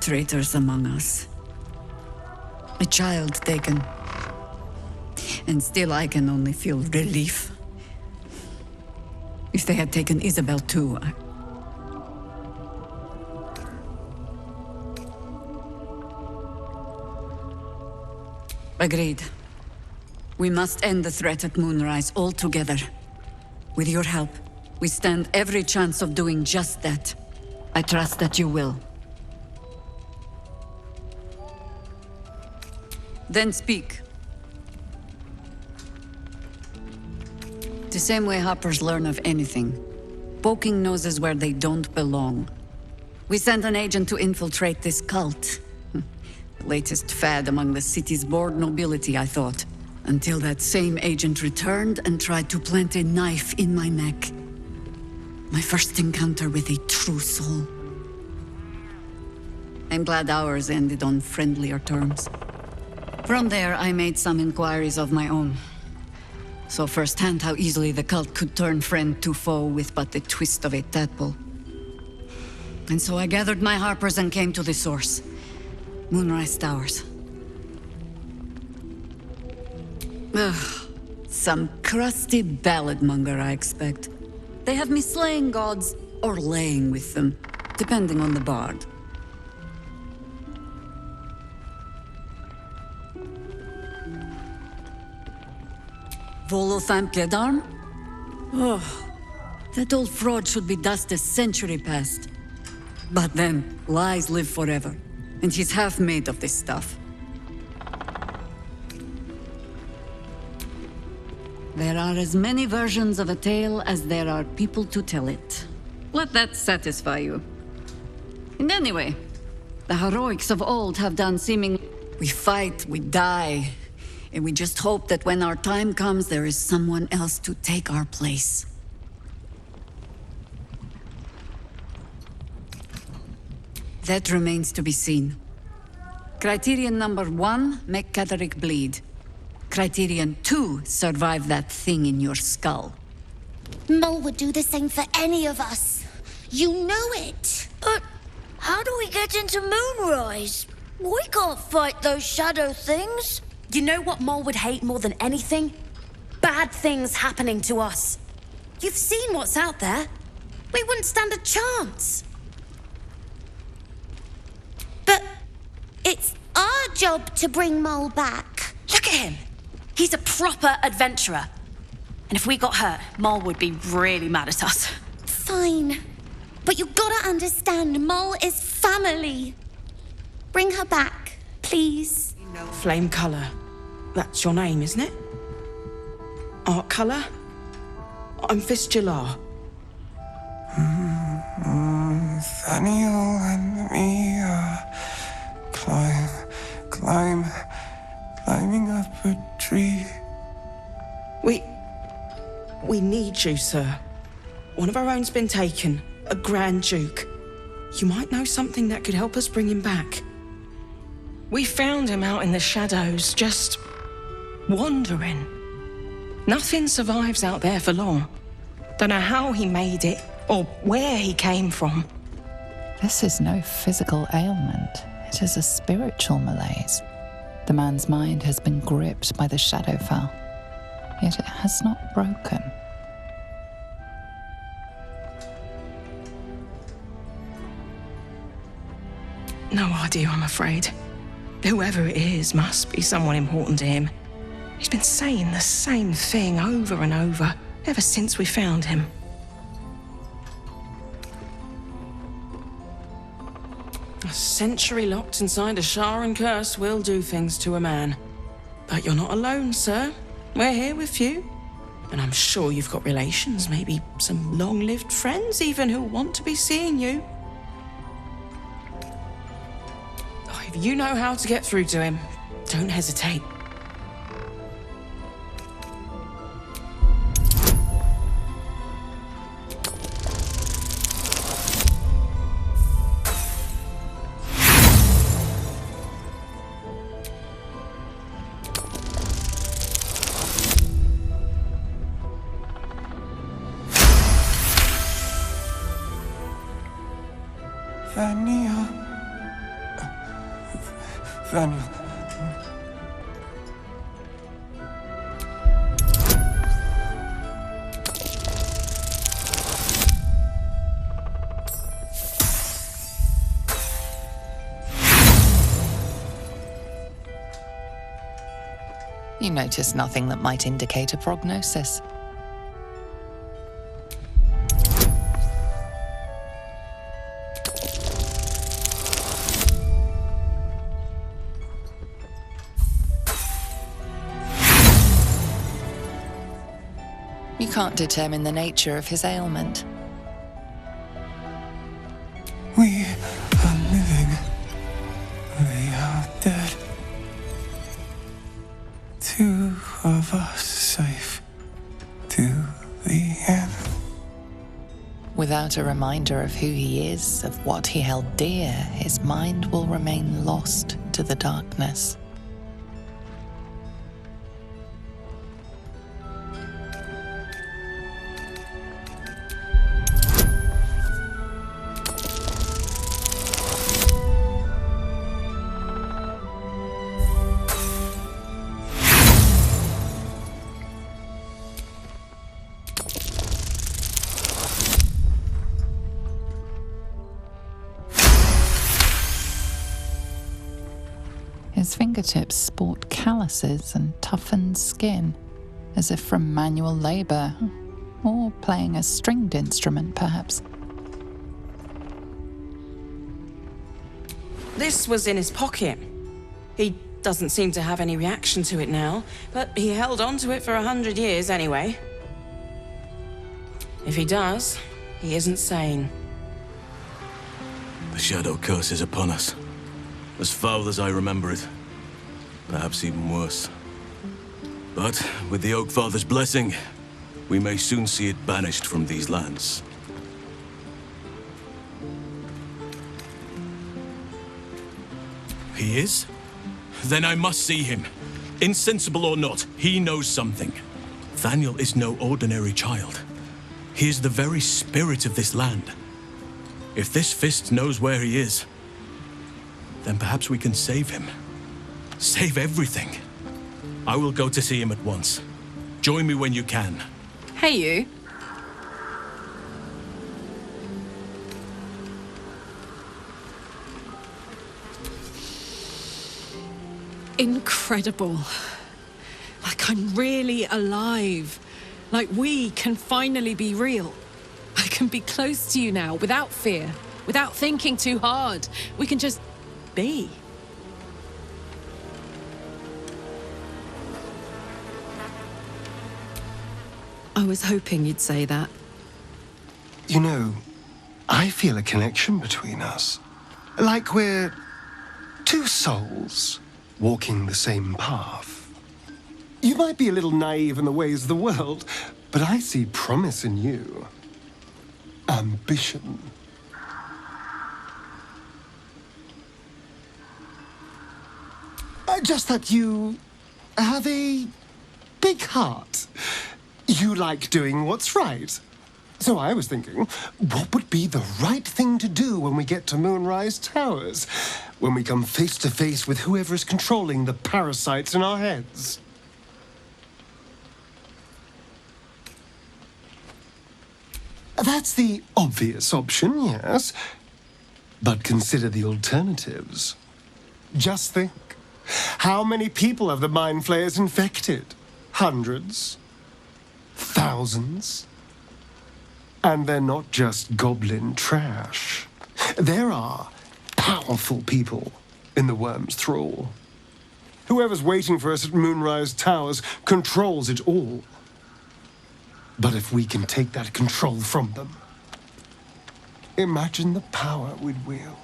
Traitors among us. A child taken. And still I can only feel relief. If they had taken Isabel too, Agreed. We must end the threat at Moonrise altogether. With your help, we stand every chance of doing just that. I trust that you will. Then speak. The same way hoppers learn of anything. Poking noses where they don't belong. We sent an agent to infiltrate this cult. The latest fad among the city's bored nobility, I thought. Until that same agent returned and tried to plant a knife in my neck. My first encounter with a true soul. I'm glad ours ended on friendlier terms. From there, I made some inquiries of my own. Saw firsthand how easily the cult could turn friend to foe with but the twist of a tadpole. And so I gathered my harpers and came to the source. Moonrise Towers. Ugh, some crusty ballad monger, I expect. They have me slaying gods or laying with them, depending on the bard. Volothamp Gledarm? Oh, that old fraud should be dust a century past. But then, lies live forever, and he's half made of this stuff. There are as many versions of a tale as there are people to tell it. Let that satisfy you. And anyway, the heroics of old have done seemingly... We fight, we die, and we just hope that when our time comes, there is someone else to take our place. That remains to be seen. Criterion number 1, make Catterick bleed. Criterion 2, survive that thing in your skull. Mole would do the same for any of us. You know it. But how do we get into Moonrise? We can't fight those shadow things. You know what Mole would hate more than anything? Bad things happening to us. You've seen what's out there. We wouldn't stand a chance. But it's our job to bring Mole back. Look at him. He's a proper adventurer. And if we got hurt, Mole would be really mad at us. Fine. But you gotta understand, Mole is family. Bring her back, please. Flame colour. That's your name, isn't it? Art colour? I'm Fistula. Nathaniel and me climbing up a tree. We need you, sir. One of our own's been taken, a Grand Duke. You might know something that could help us bring him back. We found him out in the shadows, just wandering. Nothing survives out there for long. Don't know how he made it, or where he came from. This is no physical ailment. It is a spiritual malaise. The man's mind has been gripped by the Shadowfell, yet it has not broken. No idea, I'm afraid. Whoever it is must be someone important to him. He's been saying the same thing over and over, ever since we found him. A century locked inside a Sharan curse will do things to a man. But you're not alone, sir. We're here with you. And I'm sure you've got relations, maybe some long-lived friends even who want to be seeing you. Oh, if you know how to get through to him, don't hesitate. Nathaniel, Daniel. You notice nothing that might indicate a prognosis. You can't determine the nature of his ailment. We are living. We are dead. Two of us safe to the end. Without a reminder of who he is, of what he held dear, his mind will remain lost to the darkness. His fingertips sport calluses and toughened skin, as if from manual labor, or playing a stringed instrument, perhaps. This was in his pocket. He doesn't seem to have any reaction to it now, but he held on to it for 100 years anyway. If he does, he isn't sane. The shadow curse is upon us. As foul as I remember it. Perhaps even worse. But with the Oak Father's blessing, we may soon see it banished from these lands. He is? Then I must see him. Insensible or not, he knows something. Thaniel is no ordinary child. He is the very spirit of this land. If this fist knows where he is, then perhaps we can save him. Save everything. I will go to see him at once. Join me when you can. Hey, you. Incredible. Like I'm really alive. Like we can finally be real. I can be close to you now without fear, without thinking too hard. We can just be. I was hoping you'd say that. You know, I feel a connection between us. Like we're two souls walking the same path. You might be a little naive in the ways of the world, but I see promise in you. Ambition. Just that you have a big heart. You like doing what's right. So I was thinking, what would be the right thing to do when we get to Moonrise Towers? When we come face to face with whoever is controlling the parasites in our heads? That's the obvious option, yes. But consider the alternatives. Just think. How many people have the Mind Flayers infected? Hundreds? Thousands? And they're not just goblin trash. There are powerful people in the Worm's thrall. Whoever's waiting for us at Moonrise Towers controls it all. But if we can take that control from them, imagine the power we'd wield.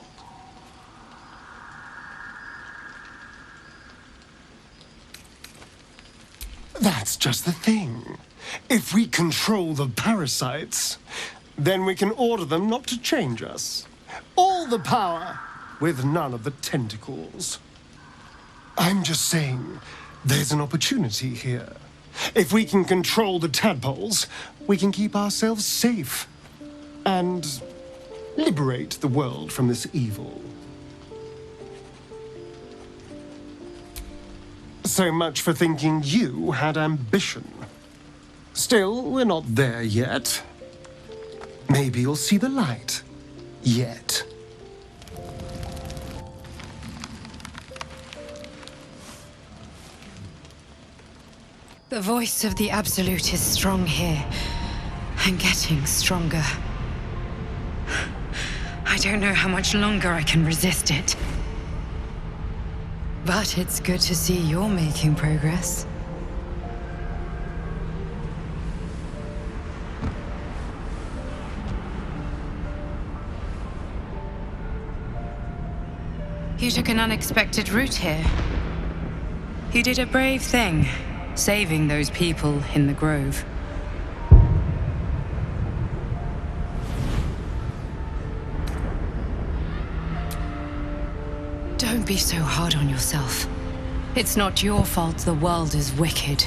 That's just the thing. If we control the parasites, then we can order them not to change us. All the power, with none of the tentacles. I'm just saying, there's an opportunity here. If we can control the tadpoles, we can keep ourselves safe. And liberate the world from this evil. So much for thinking you had ambition. Still, we're not there yet. Maybe you'll see the light. Yet. The voice of the Absolute is strong here, and getting stronger. I don't know how much longer I can resist it. But it's good to see you're making progress. You took an unexpected route here. You did a brave thing, saving those people in the grove. Don't be so hard on yourself. It's not your fault the world is wicked.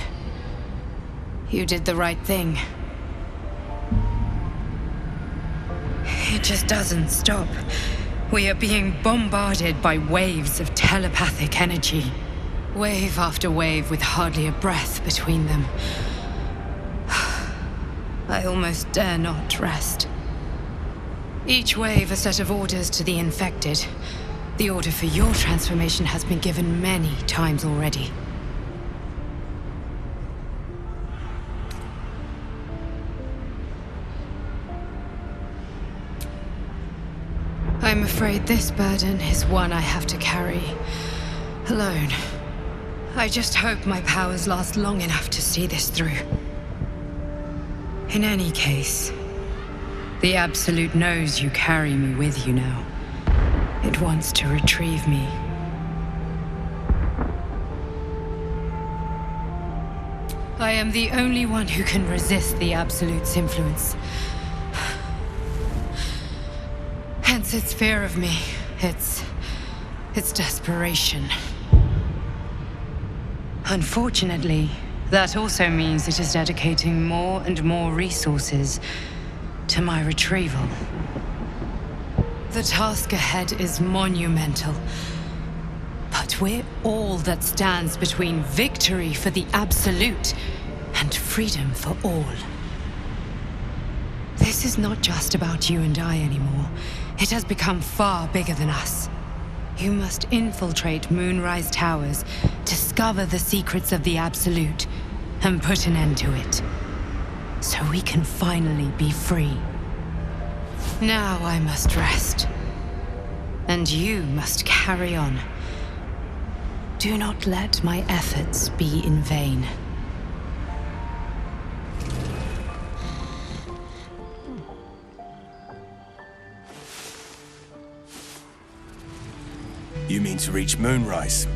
You did the right thing. It just doesn't stop. We are being bombarded by waves of telepathic energy. Wave after wave with hardly a breath between them. I almost dare not rest. Each wave a set of orders to the infected. The order for your transformation has been given many times already. I'm afraid this burden is one I have to carry alone. I just hope my powers last long enough to see this through. In any case, the Absolute knows you carry me with you now. It wants to retrieve me. I am the only one who can resist the Absolute's influence. Hence its fear of me, its desperation. Unfortunately, that also means it is dedicating more and more resources to my retrieval. The task ahead is monumental, but we're all that stands between victory for the Absolute and freedom for all. This is not just about you and I anymore. It has become far bigger than us. You must infiltrate Moonrise Towers, discover the secrets of the Absolute, and put an end to it. So we can finally be free. Now I must rest. And you must carry on. Do not let my efforts be in vain. You mean to reach Moonrise,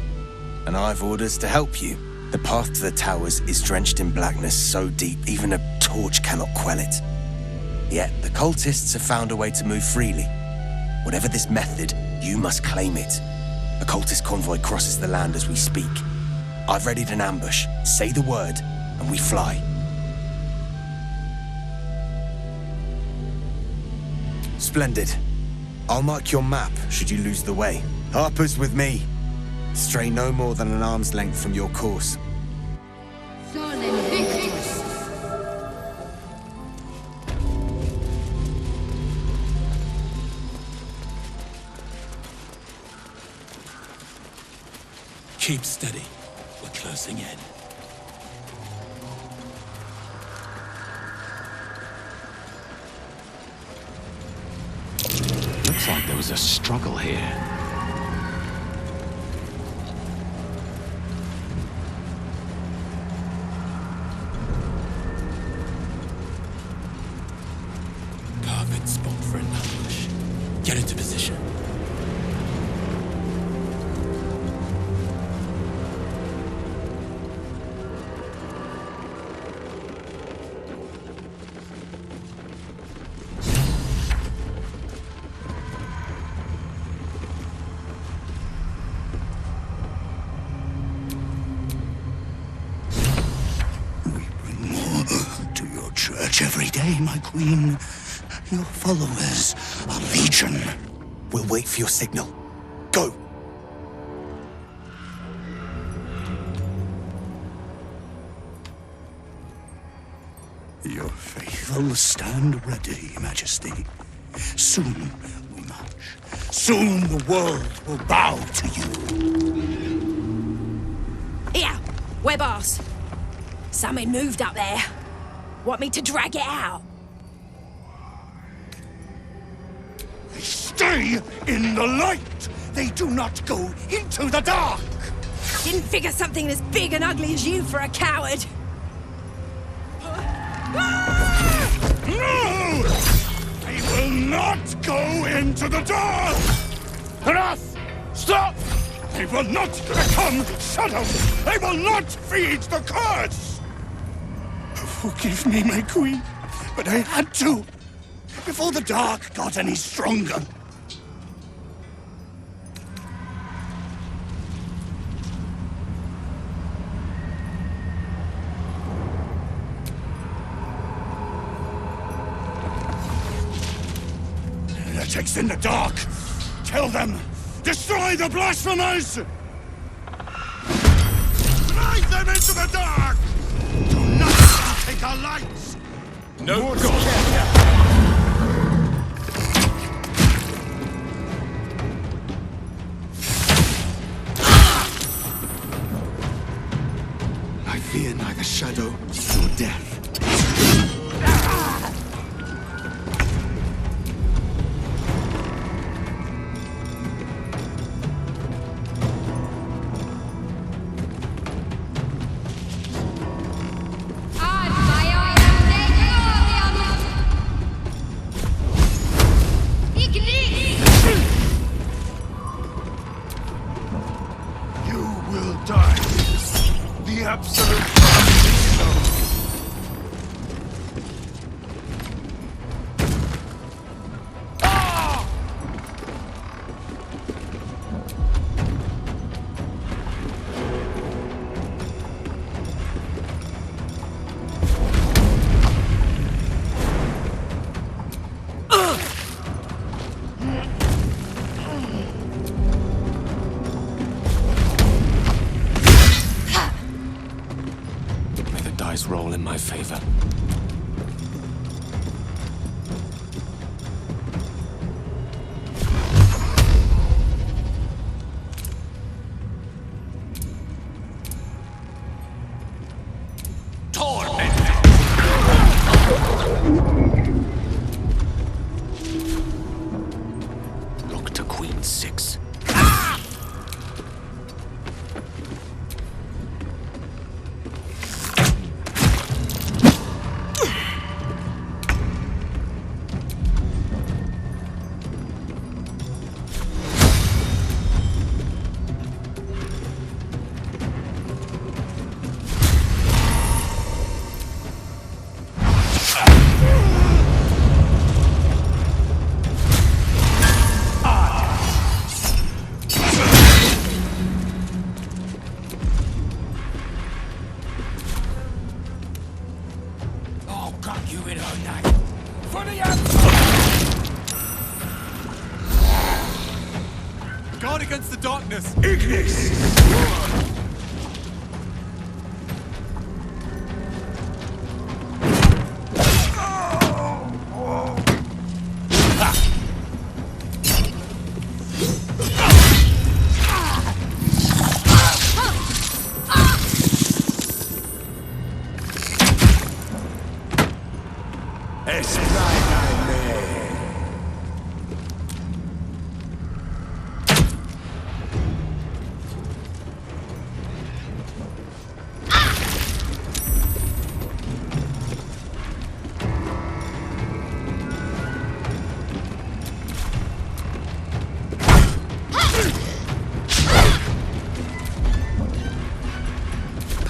and I've orders to help you. The path to the towers is drenched in blackness so deep even a torch cannot quell it. Yet the cultists have found a way to move freely. Whatever this method, you must claim it. A cultist convoy crosses the land as we speak. I've readied an ambush. Say the word, and we fly. Splendid. I'll mark your map should you lose the way. Harper's with me. Stray no more than an arm's length from your course. Keep steady. We're closing in. Looks like there was a struggle here. Perfect spot for an ambush. Get into position. Every day, my queen. Your followers are legion. We'll wait for your signal. Go! evil, stand ready, Majesty. Soon we march. Soon the world will bow to you. Here, we're boss. Something moved up there. Want me to drag it out? They stay in the light. They do not go into the dark. Didn't figure something as big and ugly as you for a coward. No! They will not go into the dark! Enough! Stop! They will not become shadows! They will not feed the curse! Forgive me, my queen, but I had to, before the dark got any stronger. Heretics in the dark! Kill them! Destroy the blasphemers! Drive them into the dark! Do not take our lights! No God! I fear neither shadow nor death. Roll in my favor. Look to Queen 6. Guard against the darkness! Ignis!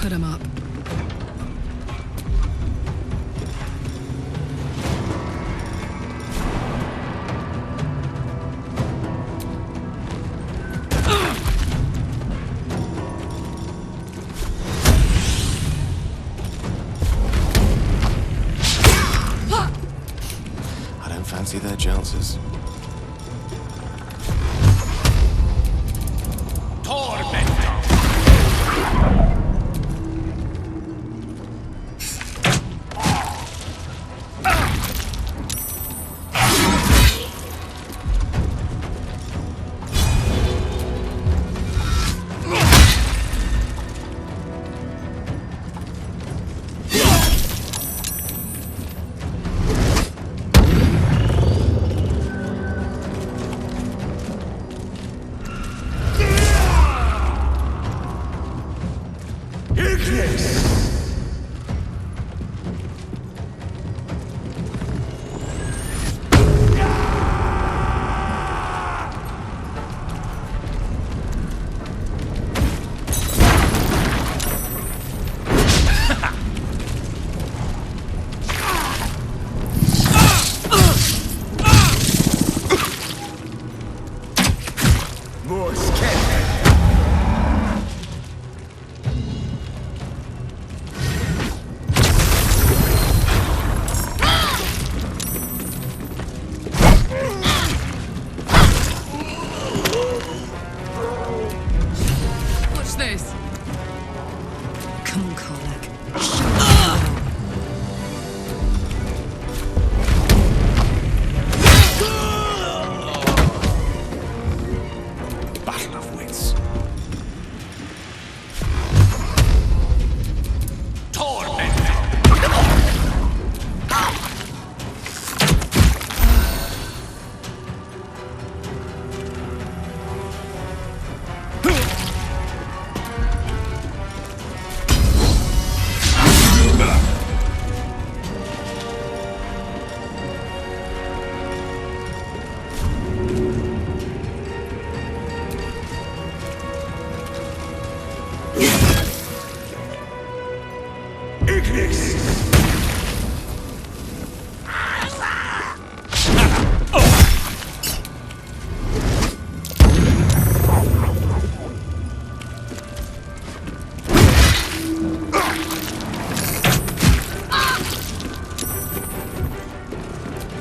Put him up. I don't fancy their chances. battle of wits.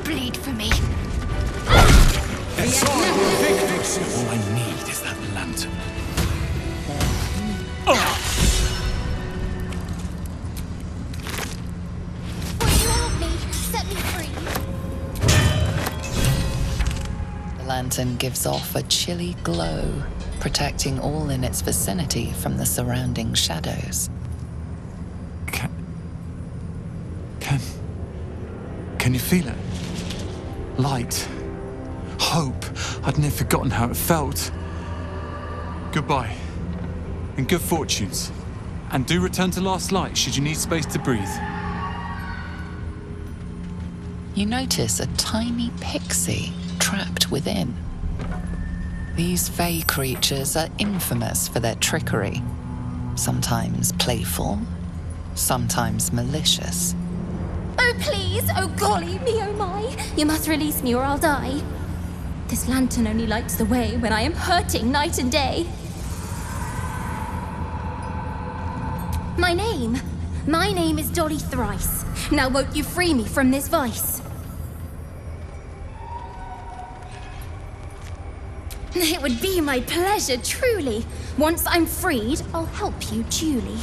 Bleed for me. That's all I need is that lantern. Will you help me? Set me free. The lantern gives off a chilly glow, protecting all in its vicinity from the surrounding shadows. Can you feel it? Light. Hope. I'd never forgotten how it felt. Goodbye. And good fortunes. And do return to Last Light should you need space to breathe. You notice a tiny pixie trapped within. These fey creatures are infamous for their trickery. Sometimes playful, sometimes malicious. Oh, please! Oh, golly me, oh my! You must release me or I'll die. This lantern only lights the way when I am hurting night and day. My name is Dolly Thrice. Now won't you free me from this vice? It would be my pleasure, truly. Once I'm freed, I'll help you duly.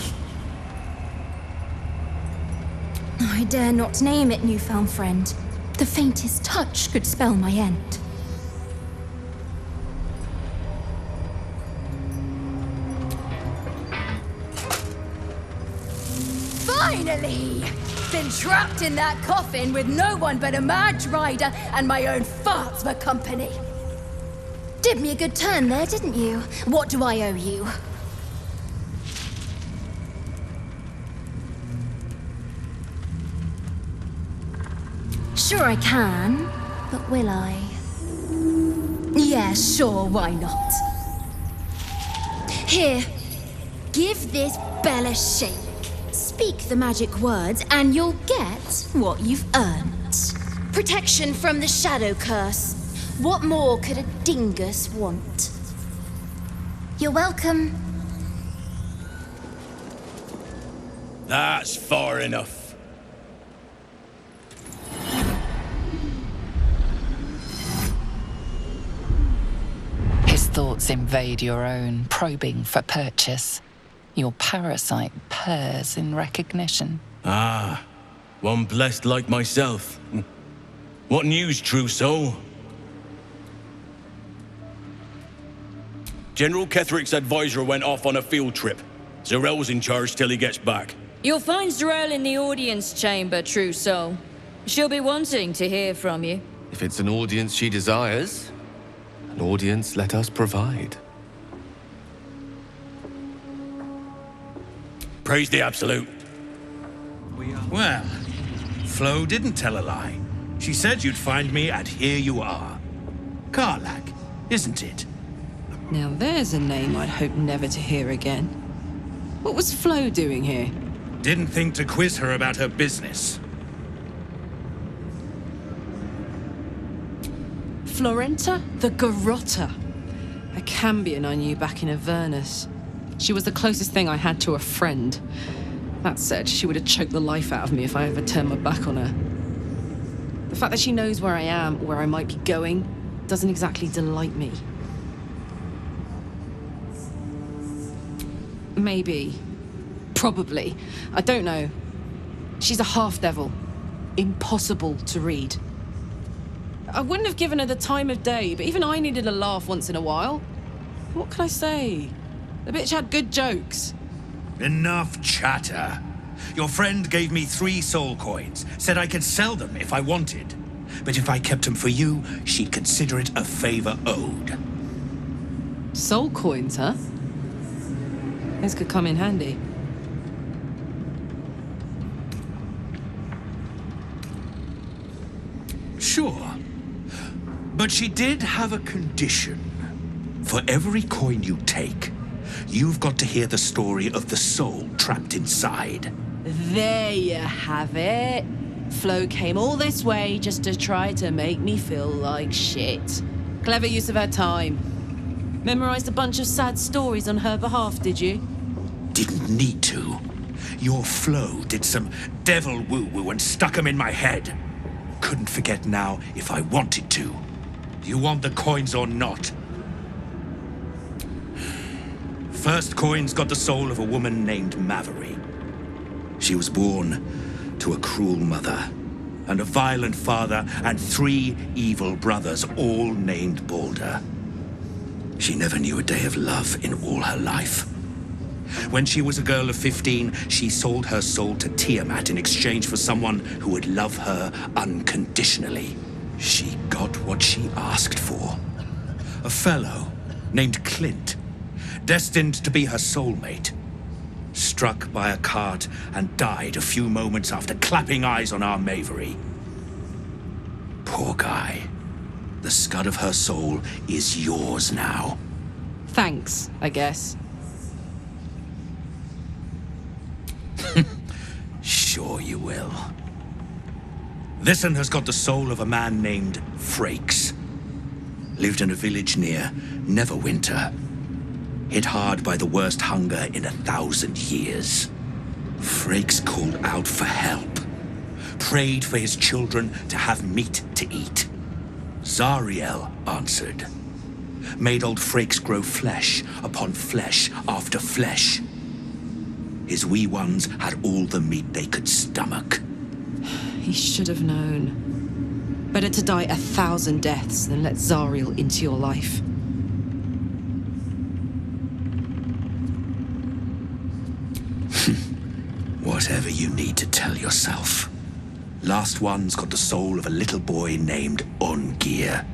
I dare not name it, newfound friend. The faintest touch could spell my end. Finally! Been trapped in that coffin with no one but a mad rider and my own farts for company. Did me a good turn there, didn't you? What do I owe you? Sure I can, but will I? Yeah, sure, why not? Here, give this bell a shake. Speak the magic words and you'll get what you've earned. Protection from the shadow curse. What more could a dingus want? You're welcome. That's far enough. His thoughts invade your own, probing for purchase. Your parasite purrs in recognition. Ah, one blessed like myself. What news, true soul? General Ketherick's advisor went off on a field trip. Zarel's in charge till he gets back. You'll find Zarel in the audience chamber, true soul. She'll be wanting to hear from you. If it's an audience she desires, an audience let us provide. Praise the Absolute. Well, Flo didn't tell a lie. She said you'd find me at Here You Are. Karlach, isn't it? Now there's a name I'd hope never to hear again. What was Flo doing here? Didn't think to quiz her about her business. Florenta the Garotta. A Cambion I knew back in Avernus. She was the closest thing I had to a friend. That said, she would have choked the life out of me if I ever turned my back on her. The fact that she knows where I am, or where I might be going, doesn't exactly delight me. Maybe. Probably. I don't know. She's a half-devil. Impossible to read. I wouldn't have given her the time of day, but even I needed a laugh once in a while. What can I say? The bitch had good jokes. Enough chatter. Your friend gave me 3 soul coins, said I could sell them if I wanted. But if I kept them for you, she'd consider it a favor owed. Soul coins, huh? This could come in handy. Sure. But she did have a condition. For every coin you take, you've got to hear the story of the soul trapped inside. There you have it. Flo came all this way just to try to make me feel like shit. Clever use of her time. Memorized a bunch of sad stories on her behalf, did you? Didn't need to. Your Flo did some devil woo-woo and stuck 'em in my head. Couldn't forget now if I wanted to. You want the coins or not? First coin's got the soul of a woman named Mavery. She was born to a cruel mother, and a violent father, and 3 evil brothers, all named Baldur. She never knew a day of love in all her life. When she was a girl of 15, she sold her soul to Tiamat in exchange for someone who would love her unconditionally. She got what she asked for. A fellow named Clint, destined to be her soulmate. Struck by a cart and died a few moments after clapping eyes on our Mavery. Poor guy. The scud of her soul is yours now. Thanks, I guess. Sure you will. This one has got the soul of a man named Frakes. Lived in a village near Neverwinter. Hit hard by the worst hunger in 1,000 years. Frakes called out for help. Prayed for his children to have meat to eat. Zariel answered. Made old Frakes grow flesh upon flesh after flesh. His wee ones had all the meat they could stomach. He should have known. Better to die 1,000 deaths than let Zariel into your life. Whatever you need to tell yourself. Last one's got the soul of a little boy named Ungir.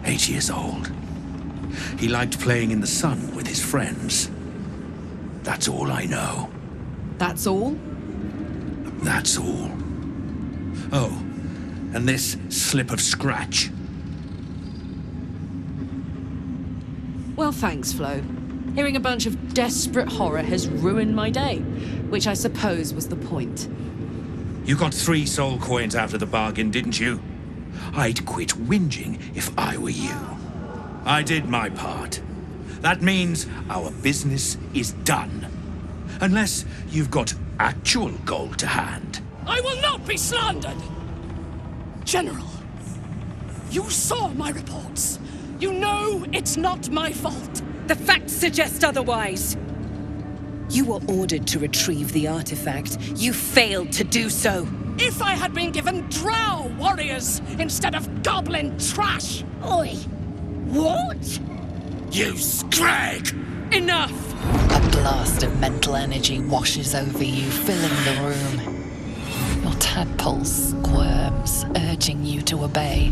8 years old. He liked playing in the sun with his friends. That's all I know. That's all? That's all. Oh, and this slip of scratch. Well, thanks, Flo. Hearing a bunch of desperate horror has ruined my day, which I suppose was the point. You got 3 soul coins after the bargain, didn't you? I'd quit whinging if I were you. I did my part. That means our business is done. Unless you've got actual gold to hand. I will not be slandered! General, you saw my reports. You know it's not my fault. The facts suggest otherwise. You were ordered to retrieve the artifact. You failed to do so. If I had been given drow warriors instead of goblin trash! Oi! What? You scrag! Enough! A blast of mental energy washes over you, filling the room. Your tadpole squirms, urging you to obey.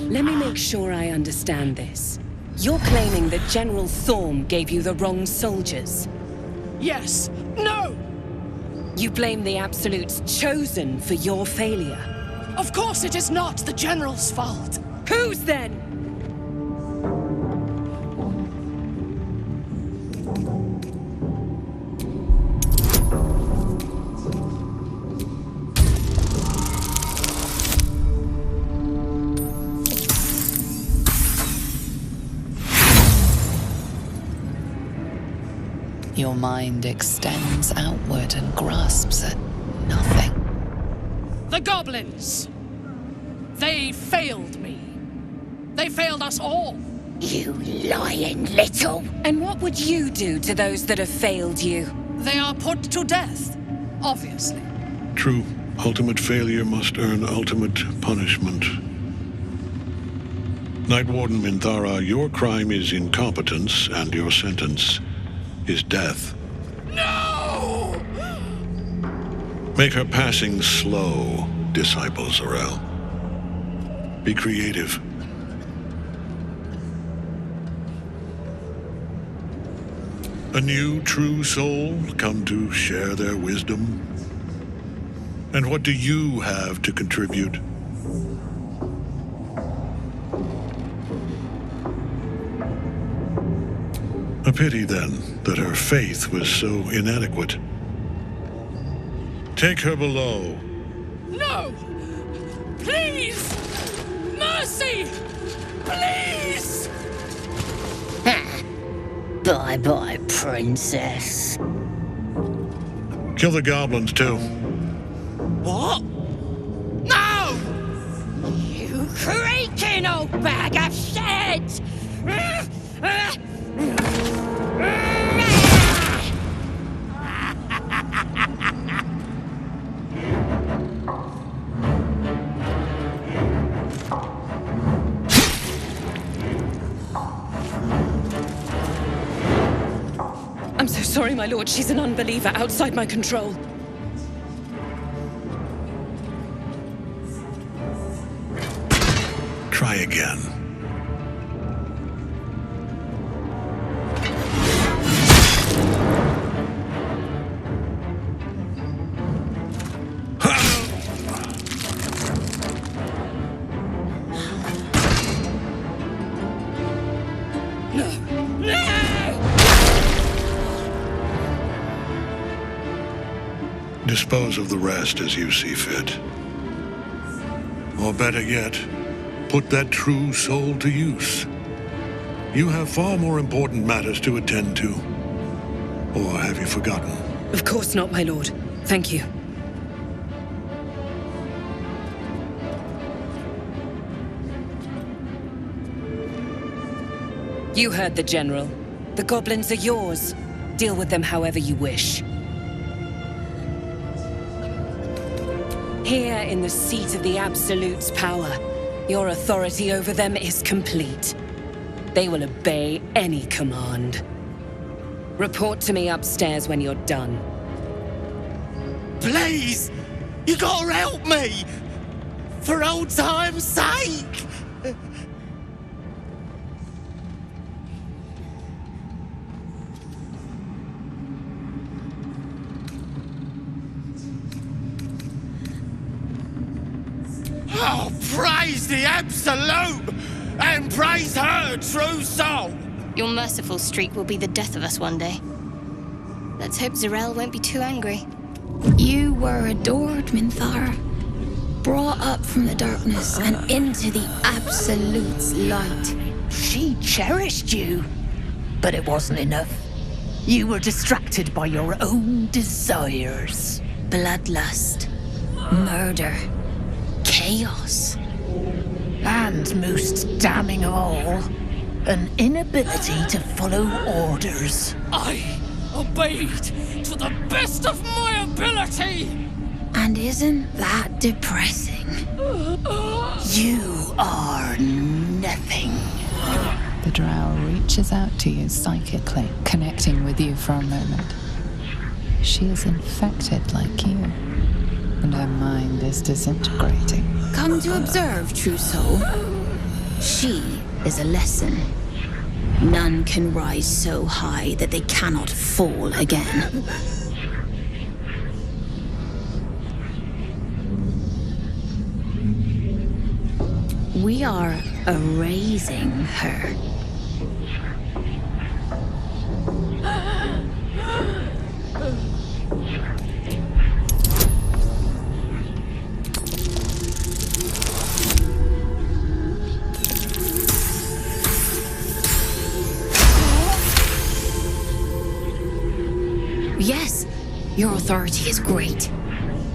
Let me make sure I understand this. You're claiming that General Thorm gave you the wrong soldiers? Yes. No! You blame the Absolute's Chosen for your failure? Of course it is not the General's fault. Whose then? Your mind extends outward and grasps at nothing. The goblins! They failed me. They failed us all. You lying little... And what would you do to those that have failed you? They are put to death, obviously. True. Ultimate failure must earn ultimate punishment. Night Warden Minthara, your crime is incompetence, and your sentence is death. No! Make her passing slow, Disciple Zarel. Be creative. A new true soul come to share their wisdom? And what do you have to contribute? A pity, then, that her faith was so inadequate. Take her below. No! Please! Mercy! Please! Bye-bye, princess. Kill the goblins, too. What? No! You creaking old bag of shit! I'm so sorry, my lord. She's an unbeliever outside my control. Try again. Dispose of the rest as you see fit. Or better yet, put that true soul to use. You have far more important matters to attend to. Or have you forgotten? Of course not, my lord. Thank you. You heard the General. The goblins are yours. Deal with them however you wish. Here in the seat of the Absolute's power, your authority over them is complete. They will obey any command. Report to me upstairs when you're done. Please! You gotta help me! For old time's sake! Oh, praise the Absolute! And praise her true soul! Your merciful streak will be the death of us one day. Let's hope Zarel won't be too angry. You were adored, Minthara. Brought up from the darkness and into the Absolute's light. She cherished you, but it wasn't enough. You were distracted by your own desires. Bloodlust, murder, chaos. And most damning of all, an inability to follow orders. I obeyed to the best of my ability! And isn't that depressing? You are nothing. The drow reaches out to you psychically, connecting with you for a moment. She is infected like you, and her mind is disintegrating. Come to observe, true soul. She is a lesson. None can rise so high that they cannot fall again. We are erasing her. Yes, your authority is great.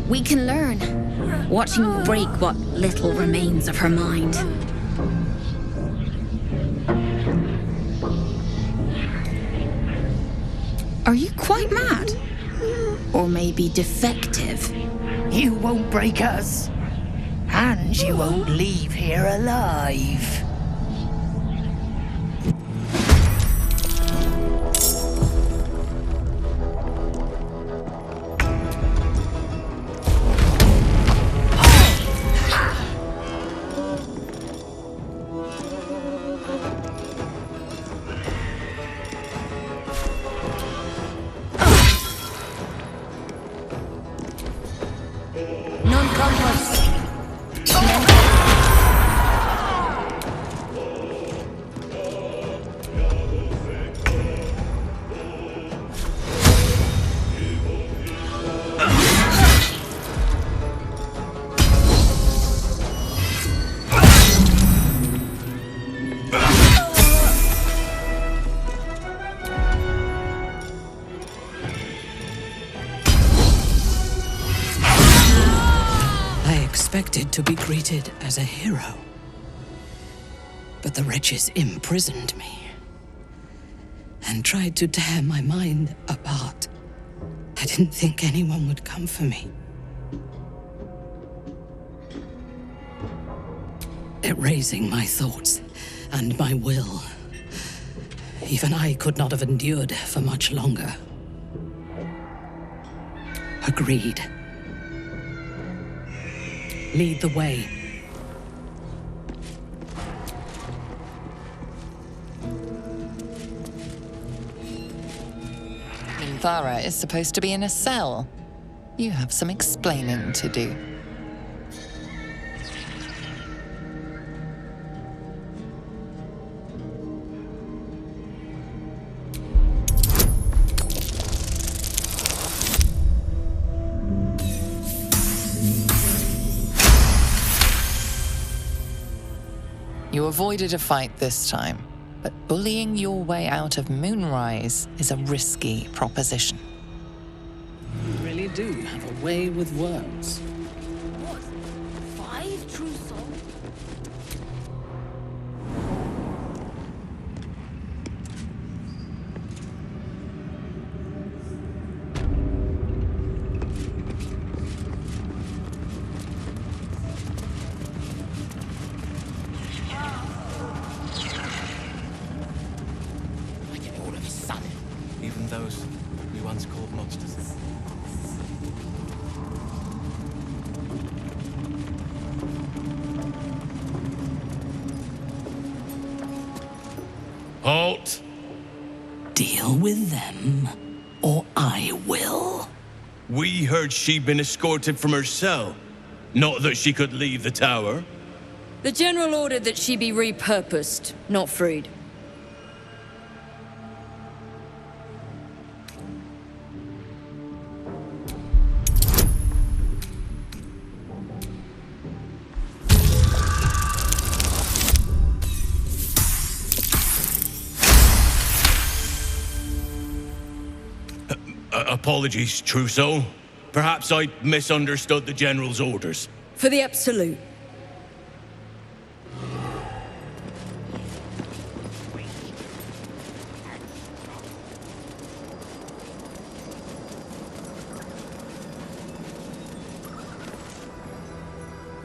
We can learn, watching you break what little remains of her mind. Are you quite mad? Or maybe defective? You won't break us. And you won't leave here alive. expected to be greeted as a hero. But the wretches imprisoned me and tried to tear my mind apart. I didn't think anyone would come for me. Erasing my thoughts and my will. Even I could not have endured for much longer. Agreed. Lead the way. Minthara is supposed to be in a cell. You have some explaining to do. You avoided a fight this time, but bullying your way out of Moonrise is a risky proposition. You really do have a way with words. What? 5 true souls? Even those we once called monsters. Halt! Deal with them, or I will. We heard she'd been escorted from her cell. Not that she could leave the tower. The General ordered that she be repurposed, not freed. Apologies, Trousseau. Perhaps I misunderstood the General's orders. For the Absolute.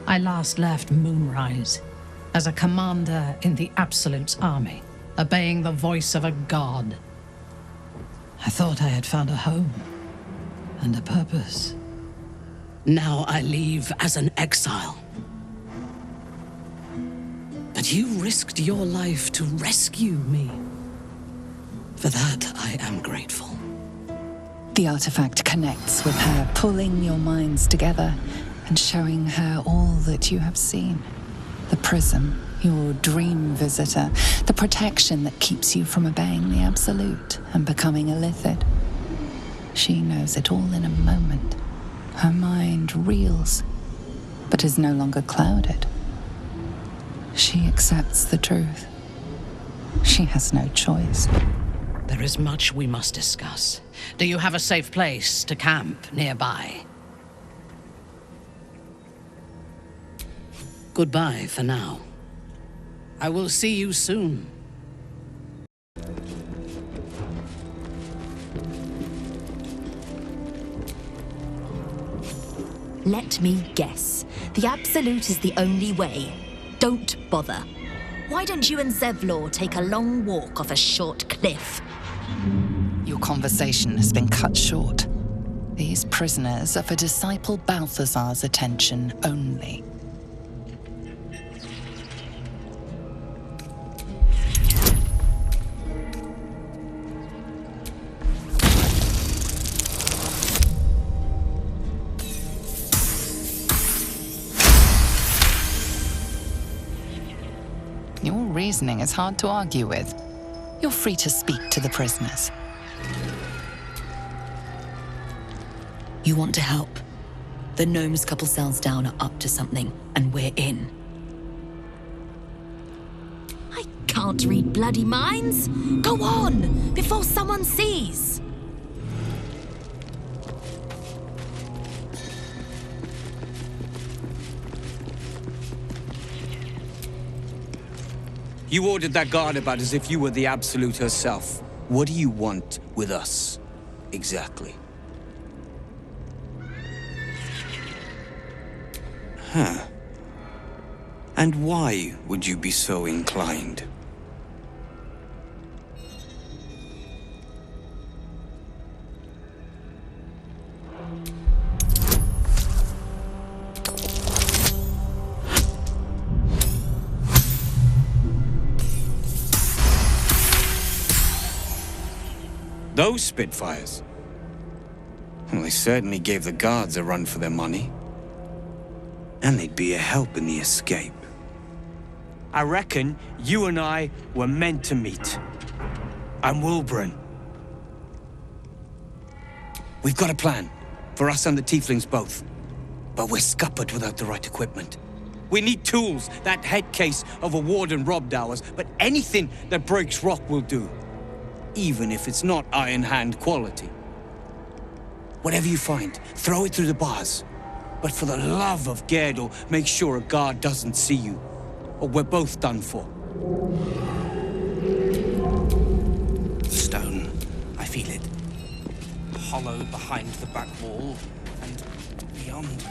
I last left Moonrise as a commander in the Absolute's army, obeying the voice of a god. I thought I had found a home and a purpose. Now I leave as an exile. But you risked your life to rescue me. For that, I am grateful. The artifact connects with her, pulling your minds together and showing her all that you have seen. The prism, your dream visitor, the protection that keeps you from obeying the Absolute and becoming a Lithid. She knows it all in a moment. Her mind reels, but is no longer clouded. She accepts the truth. She has no choice. There is much we must discuss. Do you have a safe place to camp nearby? Goodbye for now. I will see you soon. Let me guess. The Absolute is the only way. Don't bother. Why don't you and Zevlor take a long walk off a short cliff? Your conversation has been cut short. These prisoners are for Disciple Balthazar's attention only. Your reasoning is hard to argue with. You're free to speak to the prisoners. You want to help? The gnomes couple cells down are up to something, and we're in. I can't read bloody minds. Go on, before someone sees. You ordered that guard about as if you were the Absolute herself. What do you want with us, exactly? Huh. And why would you be so inclined? Those Spitfires? Well, they certainly gave the guards a run for their money. And they'd be a help in the escape. I reckon you and I were meant to meet. I'm Wilburn. We've got a plan, for us and the Tieflings both. But we're scuppered without the right equipment. We need tools, that head case of a warden robbed ours, but anything that breaks rock will do. Even if it's not Iron Hand quality. Whatever you find, throw it through the bars. But for the love of Gerdel, make sure a guard doesn't see you, or we're both done for. Stone. I feel it. Hollow behind the back wall, and beyond.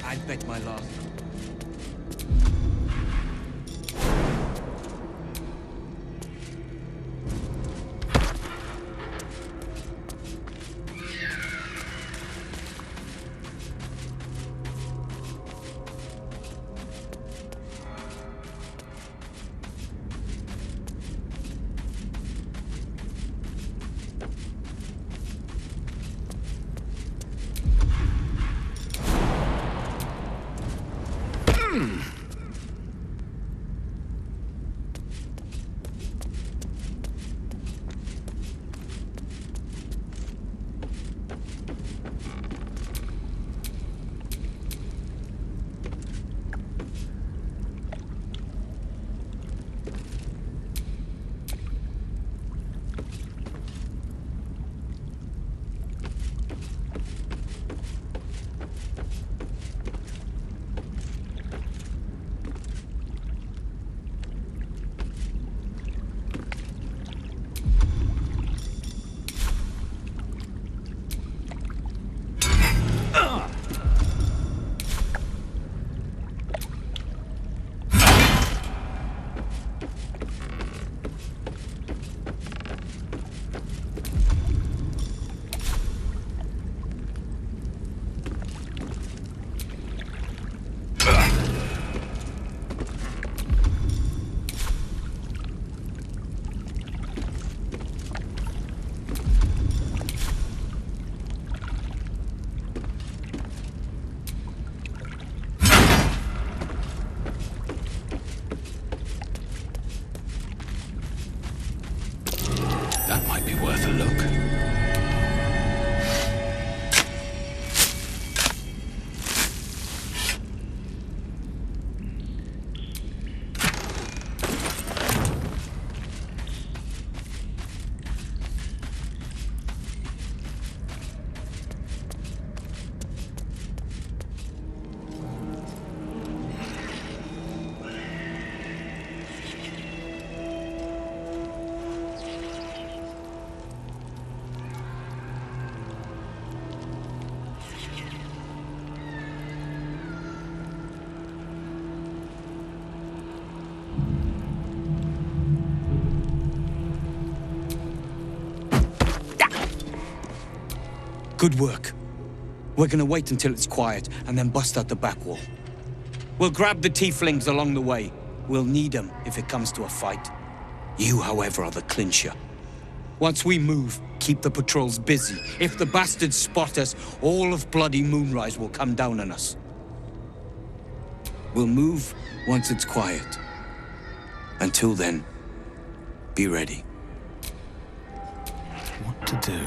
I'd bet my last. That might be worth a look. Good work. We're gonna wait until it's quiet and then bust out the back wall. We'll grab the Tieflings along the way. We'll need them if it comes to a fight. You, however, are the clincher. Once we move, keep the patrols busy. If the bastards spot us, all of bloody Moonrise will come down on us. We'll move once it's quiet. Until then, be ready. What to do?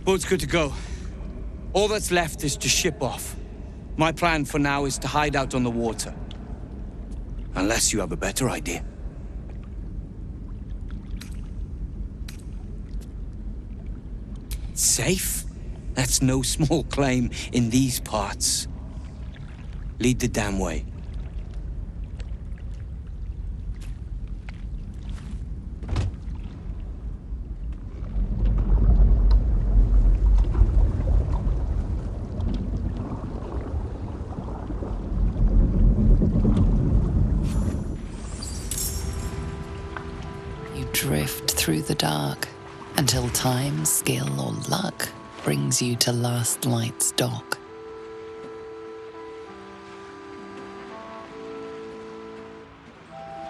Boat's good to go. All that's left is to ship off. My plan for now is to hide out on the water. Unless you have a better idea. Safe? That's no small claim in these parts. Lead the damn way. You drift through the dark until time, skill, or luck brings you to Last Light's dock.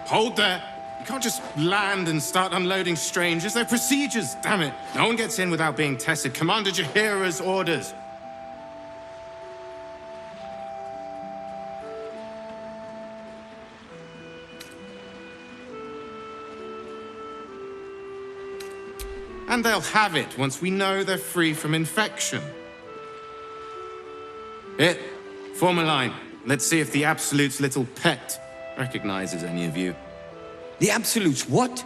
Hold there! You can't just land and start unloading strangers. They're procedures, damn it! No one gets in without being tested. Commander Jaheira's orders. And they'll have it once we know they're free from infection. Here, form a line. Let's see if the Absolute's little pet recognizes any of you. The Absolute's what?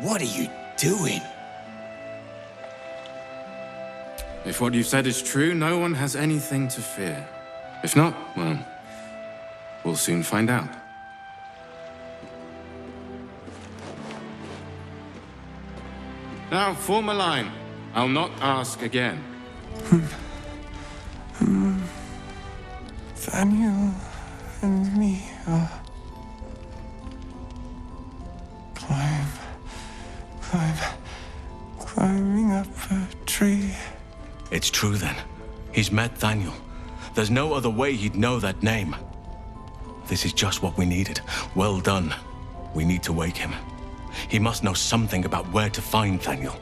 What are you doing? If what you've said is true, no one has anything to fear. If not, well, we'll soon find out. Now, form a line. I'll not ask again. Daniel and me are... climbing up a tree. It's true then. He's met Thaniel. There's no other way he'd know that name. This is just what we needed. Well done. We need to wake him. He must know something about where to find Thaniel.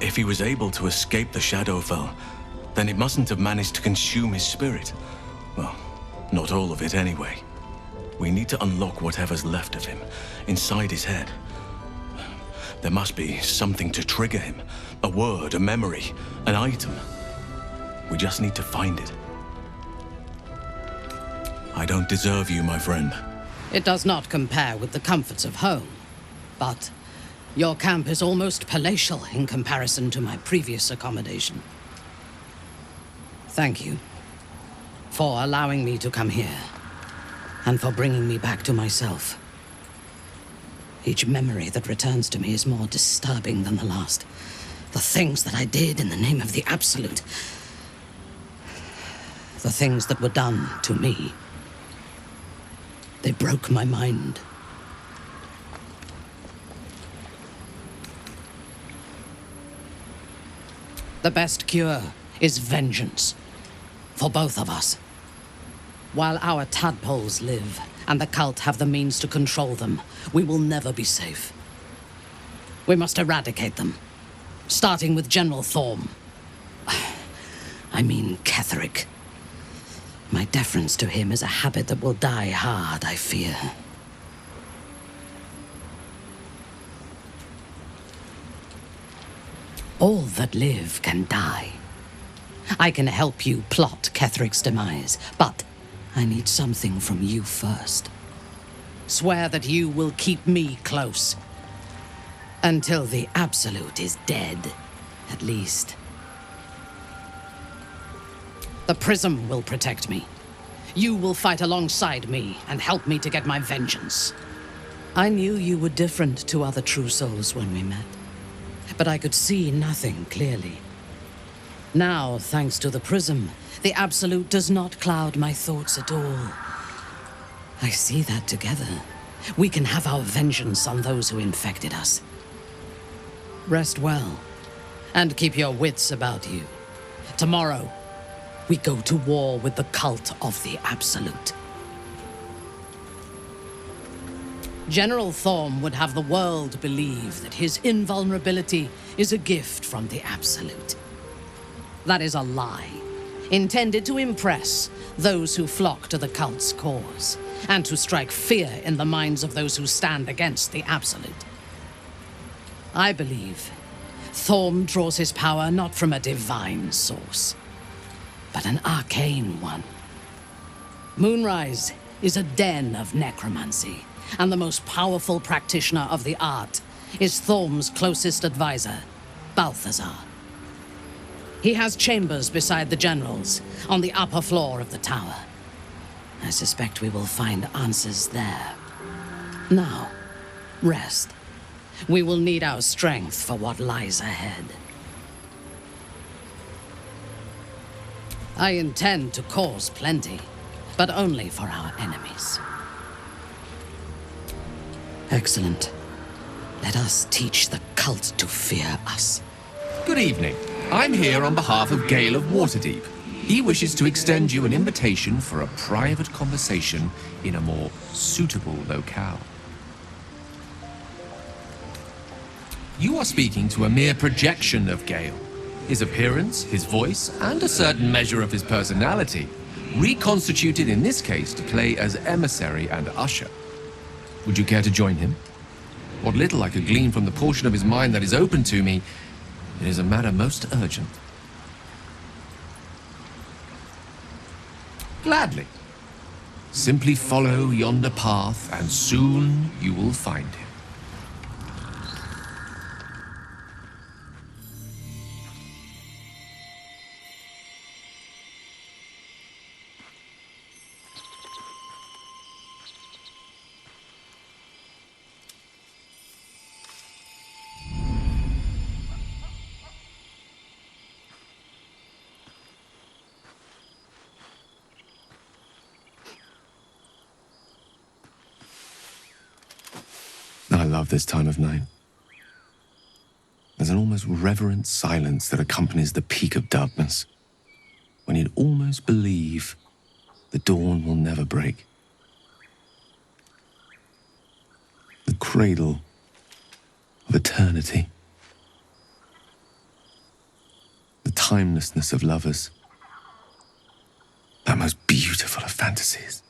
If he was able to escape the Shadowfell, then it mustn't have managed to consume his spirit. Well, not all of it anyway. We need to unlock whatever's left of him, inside his head. There must be something to trigger him. A word, a memory, an item. We just need to find it. I don't deserve you, my friend. It does not compare with the comforts of home, but your camp is almost palatial in comparison to my previous accommodation. Thank you for allowing me to come here, and for bringing me back to myself. Each memory that returns to me is more disturbing than the last. The things that I did in the name of the Absolute. The things that were done to me. They broke my mind. The best cure is vengeance. For both of us. While our tadpoles live, and the cult have the means to control them, we will never be safe. We must eradicate them. Starting with General Thorm. I mean Ketheric. My deference to him is a habit that will die hard, I fear. All that live can die. I can help you plot Ketheric's demise, but I need something from you first. Swear that you will keep me close. Until the Absolute is dead, at least. The Prism will protect me. You will fight alongside me and help me to get my vengeance. I knew you were different to other true souls when we met, but I could see nothing clearly. Now, thanks to the Prism, the Absolute does not cloud my thoughts at all. I see that together, we can have our vengeance on those who infected us. Rest well, and keep your wits about you. Tomorrow, we go to war with the cult of the Absolute. General Thorm would have the world believe that his invulnerability is a gift from the Absolute. That is a lie, intended to impress those who flock to the cult's cause. and to strike fear in the minds of those who stand against the Absolute. I believe Thorm draws his power not from a divine source, but an arcane one. Moonrise is a den of necromancy, and the most powerful practitioner of the art is Thorm's closest advisor, Balthazar. He has chambers beside the generals, on the upper floor of the tower. I suspect we will find answers there. Now, rest. We will need our strength for what lies ahead. I intend to cause plenty, but only for our enemies. Excellent. Let us teach the cult to fear us. Good evening. I'm here on behalf of Gale of Waterdeep. He wishes to extend you an invitation for a private conversation in a more suitable locale. You are speaking to a mere projection of Gale. His appearance, his voice, and a certain measure of his personality, reconstituted in this case to play as emissary and usher. Would you care to join him? What little I could glean from the portion of his mind that is open to me, it is a matter most urgent. Gladly. Simply follow yonder path, and soon you will find him. I love this time of night. There's an almost reverent silence that accompanies the peak of darkness, when you'd almost believe the dawn will never break. The cradle of eternity. The timelessness of lovers. That most beautiful of fantasies.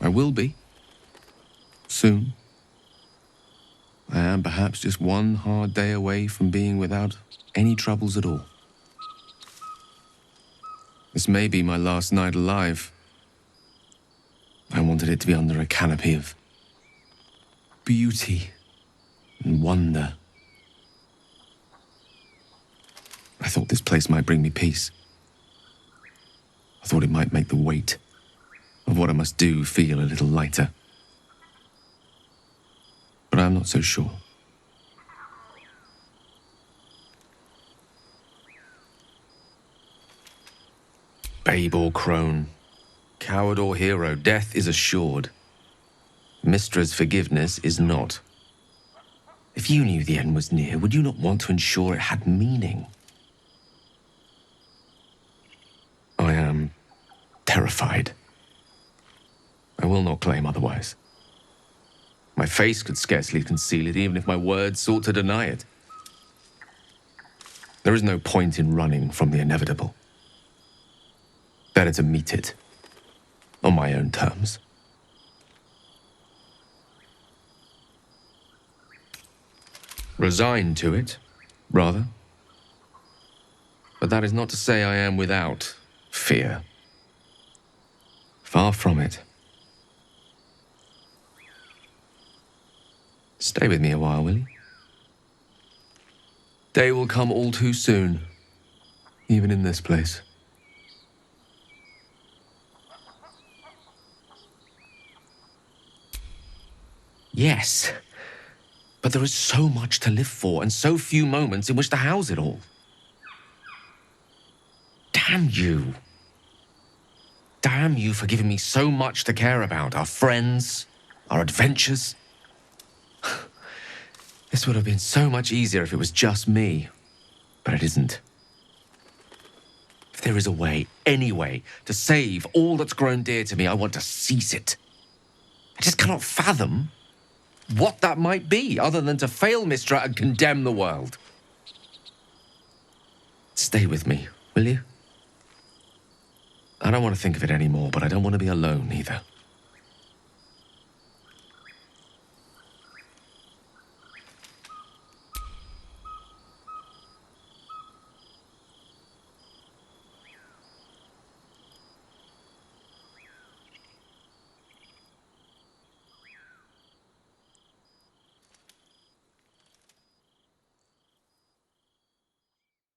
I will be. Soon. I am perhaps just one hard day away from being without any troubles at all. This may be my last night alive. I wanted it to be under a canopy of beauty and wonder. I thought this place might bring me peace. I thought it might make the weight of what I must do feel a little lighter. But I'm not so sure. Babe or crone, coward or hero, death is assured. Mistra's forgiveness is not. If you knew the end was near, would you not want to ensure it had meaning? I am terrified. I will not claim otherwise. My face could scarcely conceal it, even if my words sought to deny it. There is no point in running from the inevitable. Better to meet it on my own terms. Resigned to it, rather. But that is not to say I am without fear. Far from it. Stay with me a while, will you? Day will come all too soon, even in this place. Yes, but there is so much to live for and so few moments in which to house it all. Damn you. Damn you for giving me so much to care about. Our friends, our adventures. This would have been so much easier if it was just me, but it isn't. If there is a way, any way, to save all that's grown dear to me, I want to seize it. I just cannot fathom what that might be, other than to fail Mistra and condemn the world. Stay with me, will you? I don't want to think of it anymore, but I don't want to be alone either.